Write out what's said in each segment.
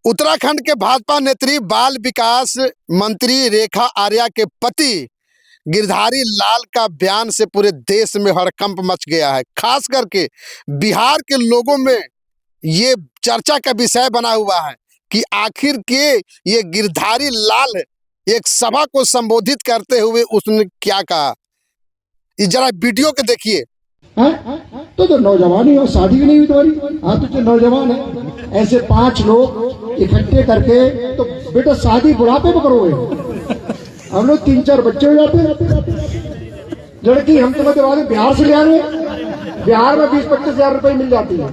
उत्तराखंड के भाजपा नेत्री बाल विकास मंत्री रेखा आर्या के पति गिरधारी लाल का बयान से पूरे देश में हड़कंप मच गया है। खास करके बिहार के लोगों में ये चर्चा का विषय बना हुआ है कि आखिर के ये गिरधारी लाल एक सभा को संबोधित करते हुए उसने क्या कहा। ये जरा वीडियो के देखिए। तो नौजवान ही हो, शादी भी नहीं हुई तुम्हारी। हाँ, तो जो नौजवान है, ऐसे 5 लोग इकट्ठे करके तो बेटा शादी बुढ़ापे में करोगे। हम लोग 3-4 बच्चे हो जाते हैं। लड़की हम तुम्हें दिवा दें, बिहार से ले आएंगे। बिहार में 20-25 हजार रुपए मिल जाती है।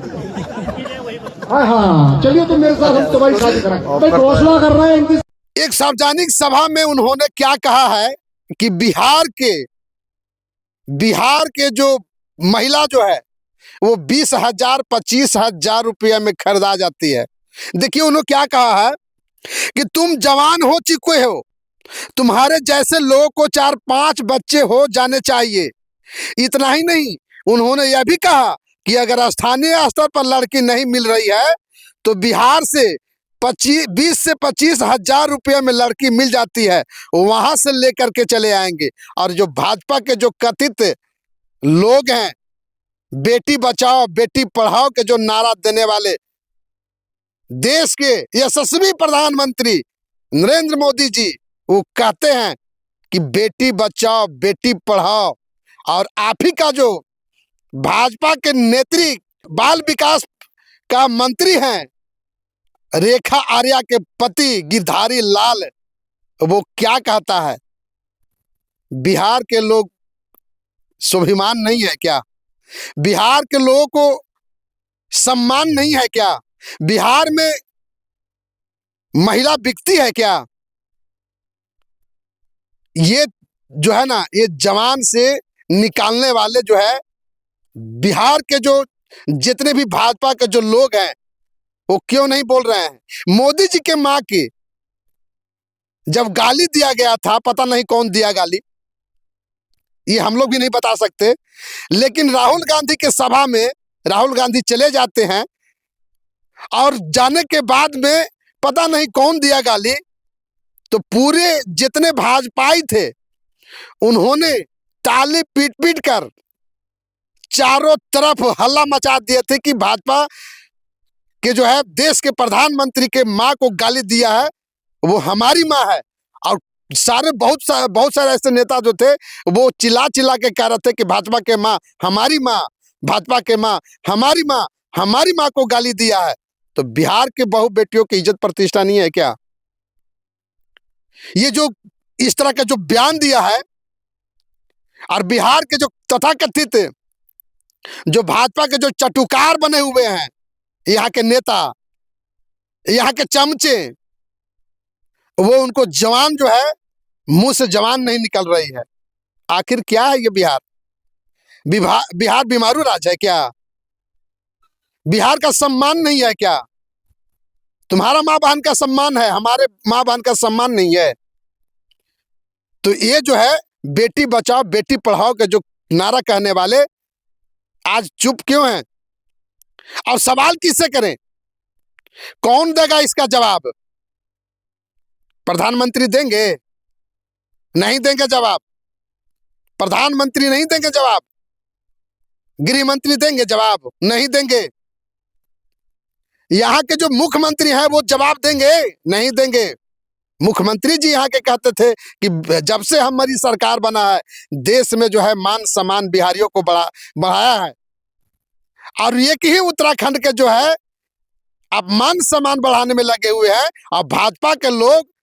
हाँ, चलिए तुम मेरे साथ, हम तुम्हारी शादी कराएंगे। घोषणा कर रहे हैं इनकी। एक सार्वजनिक सभा में उन्होंने क्या कहा है कि बिहार के जो महिला जो है वो 20,000 25,000 रुपया में खरीदा जाती है। देखिए उन्होंने क्या कहा है कि तुम जवान हो चुके हो, तुम्हारे जैसे लोगों को 4-5 बच्चे हो जाने चाहिए। इतना ही नहीं, उन्होंने यह भी कहा कि अगर स्थानीय स्तर पर लड़की नहीं मिल रही है तो बिहार से 20 से 25,000 रुपये में लड़की मिल जाती है, वहां से लेकर के चले आएंगे। और जो भाजपा के जो कथित लोग हैं, बेटी बचाओ बेटी पढ़ाओ के जो नारा देने वाले देश के यशस्वी प्रधानमंत्री नरेंद्र मोदी जी, वो कहते हैं कि बेटी बचाओ बेटी पढ़ाओ। और आप ही का जो भाजपा के नेत्री बाल विकास का मंत्री हैं रेखा आर्या के पति गिरधारी लाल, वो क्या कहता है, बिहार के लोग स्वाभिमान नहीं है क्या? बिहार के लोगों को सम्मान नहीं है क्या? बिहार में महिला बिकती है क्या? ये जो है ना, ये जवान से निकालने वाले जो है बिहार के जो जितने भी भाजपा के जो लोग हैं वो क्यों नहीं बोल रहे हैं। मोदी जी के मां की जब गाली दिया गया था, पता नहीं कौन दिया गाली, ये हम लोग भी नहीं बता सकते, लेकिन राहुल गांधी के सभा में राहुल गांधी चले जाते हैं और जाने के बाद में पता नहीं कौन दिया गाली, तो पूरे जितने भाजपाई थे उन्होंने ताली पीट पीट कर चारों तरफ हल्ला मचा दिए थे कि भाजपा के जो है देश के प्रधानमंत्री के मां को गाली दिया है, वो हमारी मां है। और सारे बहुत सारे ऐसे नेता जो थे वो चिल्ला चिल्ला के कह रहे थे कि भाजपा के मां हमारी मां, भाजपा के मां हमारी मां, हमारी मां को गाली दिया है। तो बिहार के बहु बेटियों की इज्जत प्रतिष्ठा नहीं है क्या? ये जो इस तरह का जो बयान दिया है, और बिहार के जो तथाकथित जो भाजपा के जो चटुकार बने हुए हैं, यहाँ के नेता, यहाँ के चमचे, वो उनको जवान जो है मुंह से जवान नहीं निकल रही है। आखिर क्या है ये बिहार? बिहार बीमारू राज्य है क्या? बिहार का सम्मान नहीं है क्या? तुम्हारा माँ बहन का सम्मान है, हमारे माँ बहन का सम्मान नहीं है। तो ये जो है बेटी बचाओ बेटी पढ़ाओ के जो नारा कहने वाले आज चुप क्यों हैं? और सवाल किससे करें? कौन देगा इसका जवाब? प्रधानमंत्री देंगे? नहीं देंगे जवाब। प्रधानमंत्री नहीं देंगे जवाब। गृह मंत्री देंगे जवाब? नहीं देंगे। यहाँ के जो मुख्यमंत्री हैं वो जवाब देंगे? नहीं देंगे। मुख्यमंत्री जी यहाँ के कहते थे कि जब से हमारी सरकार बना है देश में जो है मान सम्मान बिहारियों को बढ़ाया है। और ये कि ही उत्तराखंड के जो है अब मान सम्मान बढ़ाने में लगे हुए हैं, और भाजपा के लोग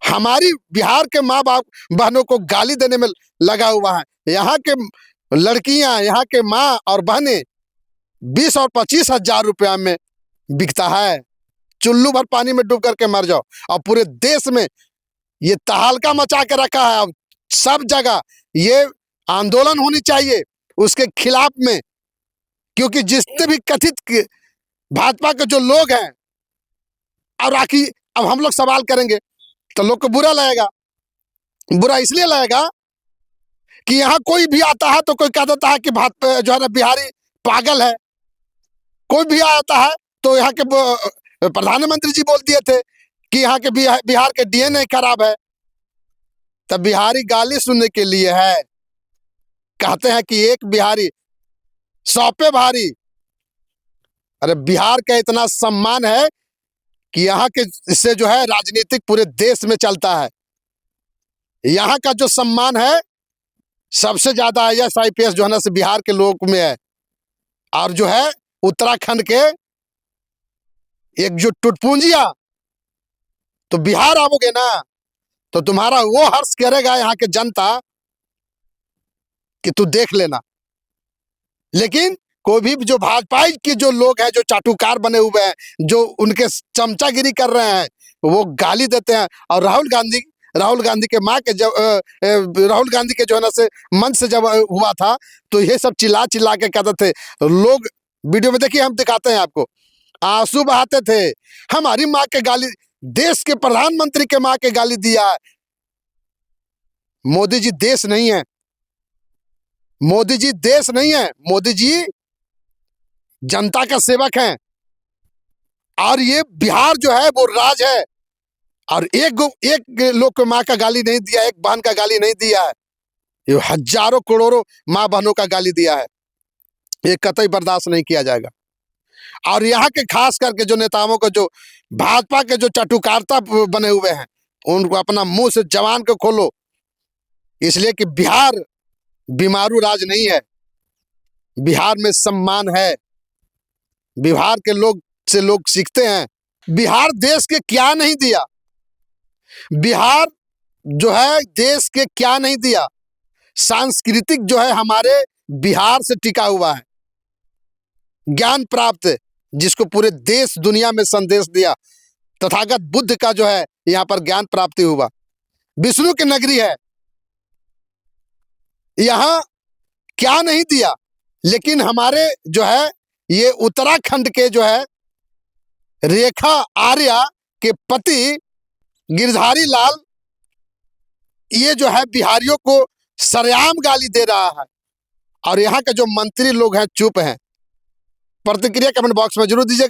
हमारी बिहार के माँ बाप बहनों को गाली देने में लगा हुआ है। यहाँ के लड़कियां, यहाँ के माँ और बहनें 20 और 25,000 रुपया में बिकता है। चुल्लू भर पानी में डूब करके मर जाओ। और पूरे देश में ये तहलका मचा के रखा है। अब सब जगह ये आंदोलन होनी चाहिए उसके खिलाफ में, क्योंकि जितने भी कथित भाजपा के जो लोग हैं, और आखिर अब हम लोग सवाल करेंगे तो लोग को बुरा लगेगा। बुरा इसलिए लगेगा कि यहाँ कोई भी आता है तो कोई कह देता है कि जो है ना बिहारी पागल है। कोई भी आता है तो यहाँ के प्रधानमंत्री जी बोल दिए थे कि यहाँ के बिहार के डीएनए खराब है। तब बिहारी गाली सुनने के लिए है। कहते हैं कि एक बिहारी 100 पे भारी। अरे बिहार का इतना सम्मान है कि यहाँ के इससे जो है राजनीतिक पूरे देश में चलता है। यहाँ का जो सम्मान है सबसे ज्यादा IAS IPS जो है ना से बिहार के लोग में है। और जो है उत्तराखंड के एक जो टुटपुंजिया, तो बिहार आओगे ना तो तुम्हारा वो हर्ष करेगा यहाँ के जनता कि तू देख लेना। लेकिन कोई भी जो भाजपा के जो लोग हैं, जो चाटुकार बने हुए हैं, जो उनके चमचागिरी कर रहे हैं, वो गाली देते हैं। और राहुल गांधी के माँ के जब राहुल गांधी के जो है ना से मंच से जब हुआ था तो ये सब चिल्ला चिल्ला के कहते थे। लोग वीडियो में देखिए, हम दिखाते हैं आपको, आंसू बहाते थे। हमारी माँ के गाली, देश के प्रधानमंत्री के माँ के गाली दिया है। मोदी जी देश नहीं है, मोदी जी देश नहीं है, मोदी जी जनता का सेवक हैं। और ये बिहार जो है वो राज है। और एक लोग को माँ का गाली नहीं दिया, एक बहन का गाली नहीं दिया है, ये हजारों करोड़ों माँ बहनों का गाली दिया है। ये कतई बर्दाश्त नहीं किया जाएगा। और यहाँ के खास करके जो नेताओं को, जो भाजपा के जो चाटुकारता बने हुए हैं, उनको अपना मुंह से जवान को खोलो। इसलिए कि बिहार बीमारू राज नहीं है, बिहार में सम्मान है। बिहार के लोग से लोग सीखते हैं। बिहार देश के क्या नहीं दिया, बिहार जो है देश के क्या नहीं दिया। सांस्कृतिक जो है हमारे बिहार से टिका हुआ है। ज्ञान प्राप्त, जिसको पूरे देश दुनिया में संदेश दिया। तथागत बुद्ध का जो है यहाँ पर ज्ञान प्राप्ति हुआ। विष्णु की नगरी है, यहाँ क्या नहीं दिया। लेकिन हमारे जो है ये उत्तराखंड के जो है रेखा आर्या के पति गिरधारी लाल, ये जो है बिहारियों को सरेआम गाली दे रहा है। और यहाँ के जो मंत्री लोग हैं चुप हैं। प्रतिक्रिया कमेंट बॉक्स में जरूर दीजिएगा।